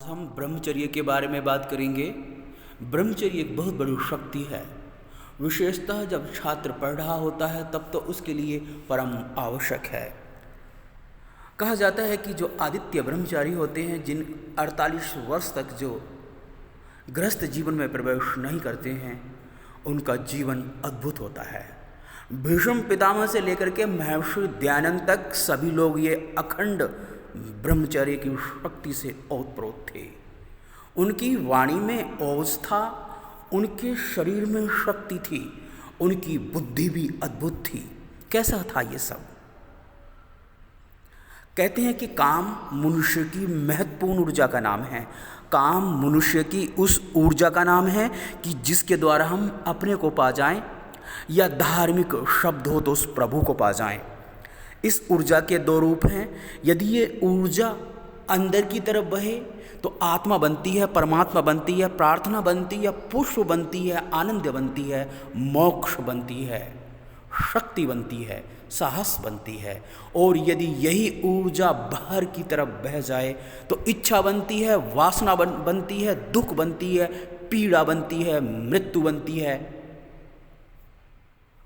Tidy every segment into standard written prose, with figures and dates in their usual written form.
हम ब्रह्मचर्य के बारे में बात करेंगे। ब्रह्मचर्य एक बहुत बड़ी शक्ति है। विशेषतः जब छात्र पढ़ रहा होता है तब तो उसके लिए परम आवश्यक है। कहा जाता है कि जो आदित्य ब्रह्मचारी होते हैं, जिन 48 वर्ष तक जो गृहस्थ जीवन में प्रवेश नहीं करते हैं, उनका जीवन अद्भुत होता है। भीष्म पितामह से लेकर के महर्षि दयानंद तक सभी लोग ये अखंड ब्रह्मचर्य की शक्ति से ओतप्रोत थे। उनकी वाणी में ओज था, उनके शरीर में शक्ति थी, उनकी बुद्धि भी अद्भुत थी। कैसा था ये सब? कहते हैं कि काम मनुष्य की महत्वपूर्ण ऊर्जा का नाम है। काम मनुष्य की उस ऊर्जा का नाम है कि जिसके द्वारा हम अपने को पा जाएं, या धार्मिक शब्द हो तो उस प्रभु को पा जाएं। इस ऊर्जा के दो रूप हैं। यदि ये ऊर्जा अंदर की तरफ बहे तो आत्मा बनती है, परमात्मा बनती है, प्रार्थना बनती है, पुष्प बनती है, आनंद बनती है, मोक्ष बनती है, शक्ति बनती है, साहस बनती है। और यदि यही ऊर्जा बाहर की तरफ बह जाए तो इच्छा बनती है, वासना बनती है, दुख बनती है, पीड़ा बनती है, मृत्यु बनती है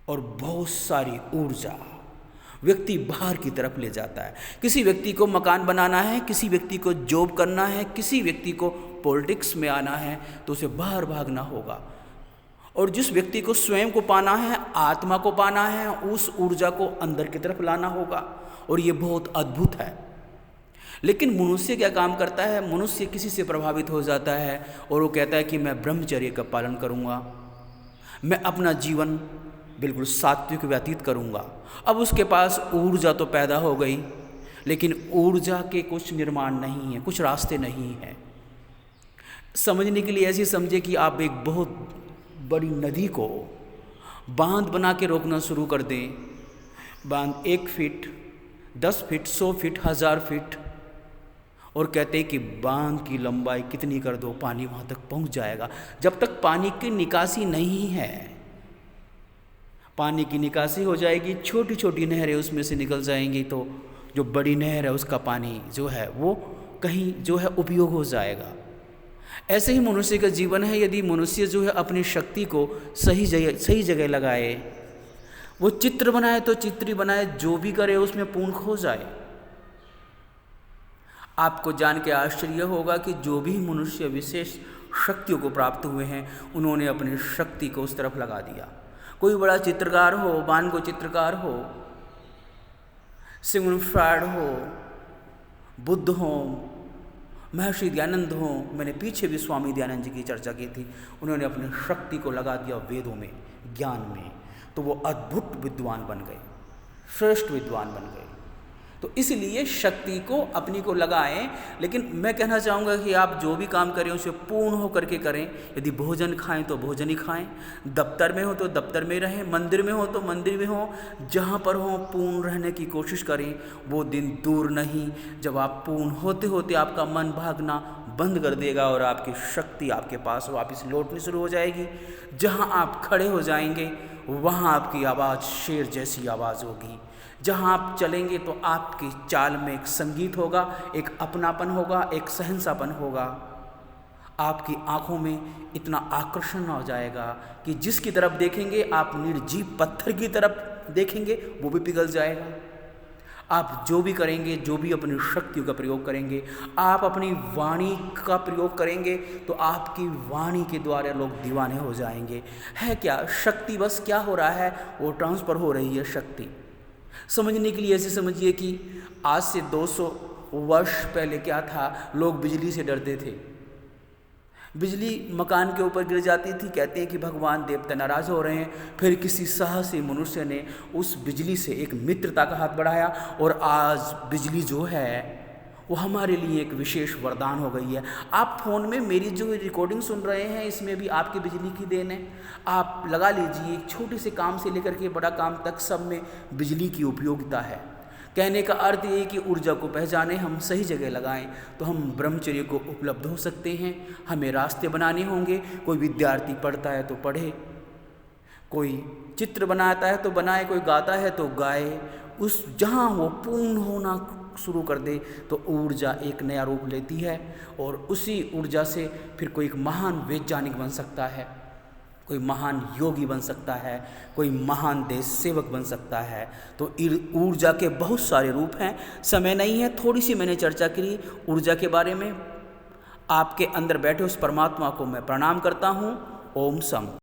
और बहुत सारी ऊर्जा व्यक्ति बाहर की तरफ ले जाता है। किसी व्यक्ति को मकान बनाना है, किसी व्यक्ति को जॉब करना है, किसी व्यक्ति को पॉलिटिक्स में आना है तो उसे बाहर भागना होगा। और जिस व्यक्ति को स्वयं को पाना है, आत्मा को पाना है, उस ऊर्जा को अंदर की तरफ लाना होगा। और ये बहुत अद्भुत है। लेकिन मनुष्य क्या काम करता है? मनुष्य किसी से प्रभावित हो जाता है और वो कहता है कि मैं ब्रह्मचर्य का पालन करूँगा, मैं अपना जीवन बिल्कुल सात्विक व्यतीत करूँगा। अब उसके पास ऊर्जा तो पैदा हो गई, लेकिन ऊर्जा के कुछ निर्माण नहीं है, कुछ रास्ते नहीं हैं। समझने के लिए ऐसे समझे कि आप एक बहुत बड़ी नदी को बांध बना के रोकना शुरू कर दें। बांध 1 फीट, 10 फीट, 100 फीट, 1000 फीट, और कहते हैं कि बांध की लंबाई कितनी कर दो, पानी वहाँ तक पहुँच जाएगा। जब तक पानी की निकासी नहीं है, पानी की निकासी हो जाएगी, छोटी छोटी नहरें उसमें से निकल जाएंगी, तो जो बड़ी नहर है उसका पानी जो है वो कहीं जो है उपयोग हो जाएगा। ऐसे ही मनुष्य का जीवन है। यदि मनुष्य जो है अपनी शक्ति को सही जगह लगाए, वो चित्र बनाए तो चित्र ही बनाए, जो भी करे उसमें पूर्ण खो जाए। आपको जान के आश्चर्य होगा कि जो भी मनुष्य विशेष शक्तियों को प्राप्त हुए हैं, उन्होंने अपनी शक्ति को उस तरफ लगा दिया। कोई बड़ा चित्रकार हो, वानगो चित्रकार हो, सिगमुंड फ्रायड हो, बुद्ध हो, महर्षि दयानंद हो, मैंने पीछे भी स्वामी दयानंद जी की चर्चा की थी, उन्होंने अपनी शक्ति को लगा दिया वेदों में, ज्ञान में, तो वो अद्भुत विद्वान बन गए, श्रेष्ठ विद्वान बन गए। तो इसलिए शक्ति को अपनी को लगाएं। लेकिन मैं कहना चाहूँगा कि आप जो भी काम करें उसे पूर्ण हो करके करें। यदि भोजन खाएं तो भोजन ही खाएं, दफ्तर में हो तो दफ्तर में रहें, मंदिर में हो तो मंदिर में हो, जहाँ पर हो पूर्ण रहने की कोशिश करें। वो दिन दूर नहीं जब आप पूर्ण होते होते आपका मन भागना बंद कर देगा और आपकी शक्ति आपके पास वापस लौटनी शुरू हो जाएगी। जहाँ आप खड़े हो जाएंगे वहाँ आपकी आवाज़ शेर जैसी आवाज़ होगी। जहाँ आप चलेंगे तो आपकी चाल में एक संगीत होगा, एक अपनापन होगा, एक सहनसापन होगा। आपकी आंखों में इतना आकर्षण हो जाएगा कि जिसकी तरफ देखेंगे आप निर्जीव पत्थर की तरफ देखेंगे, वो भी पिघल जाएगा। आप जो भी करेंगे, जो भी अपनी शक्तियों का प्रयोग करेंगे, आप अपनी वाणी का प्रयोग करेंगे तो आपकी वाणी के द्वारा लोग दीवाने हो जाएंगे। है क्या शक्ति? बस क्या हो रहा है, वो ट्रांसफ़र हो रही है शक्ति। समझने के लिए ऐसे समझिए कि आज से 200 वर्ष पहले क्या था, लोग बिजली से डरते थे। बिजली मकान के ऊपर गिर जाती थी, कहते हैं कि भगवान देवता नाराज़ हो रहे हैं। फिर किसी साहसी मनुष्य ने उस बिजली से एक मित्रता का हाथ बढ़ाया और आज बिजली जो है वो हमारे लिए एक विशेष वरदान हो गई है। आप फ़ोन में मेरी जो रिकॉर्डिंग सुन रहे हैं, इसमें भी आपकी बिजली की देन है। आप लगा लीजिए, एक छोटे से काम से लेकर के बड़ा काम तक सब में बिजली की उपयोगिता है। कहने का अर्थ ये है कि ऊर्जा को पहचाने, हम सही जगह लगाएं तो हम ब्रह्मचर्य को उपलब्ध हो सकते हैं। हमें रास्ते बनाने होंगे। कोई विद्यार्थी पढ़ता है तो पढ़े, कोई चित्र बनाता है तो बनाए, कोई गाता है तो गाए। उस जहाँ वो पूर्ण होना शुरू कर दे तो ऊर्जा एक नया रूप लेती है और उसी ऊर्जा से फिर कोई एक महान वैज्ञानिक बन सकता है, कोई महान योगी बन सकता है, कोई महान देश सेवक बन सकता है। तो ऊर्जा के बहुत सारे रूप हैं। समय नहीं है, थोड़ी सी मैंने चर्चा की ऊर्जा के बारे में। आपके अंदर बैठे उस परमात्मा को मैं प्रणाम करता हूँ। ओम सम।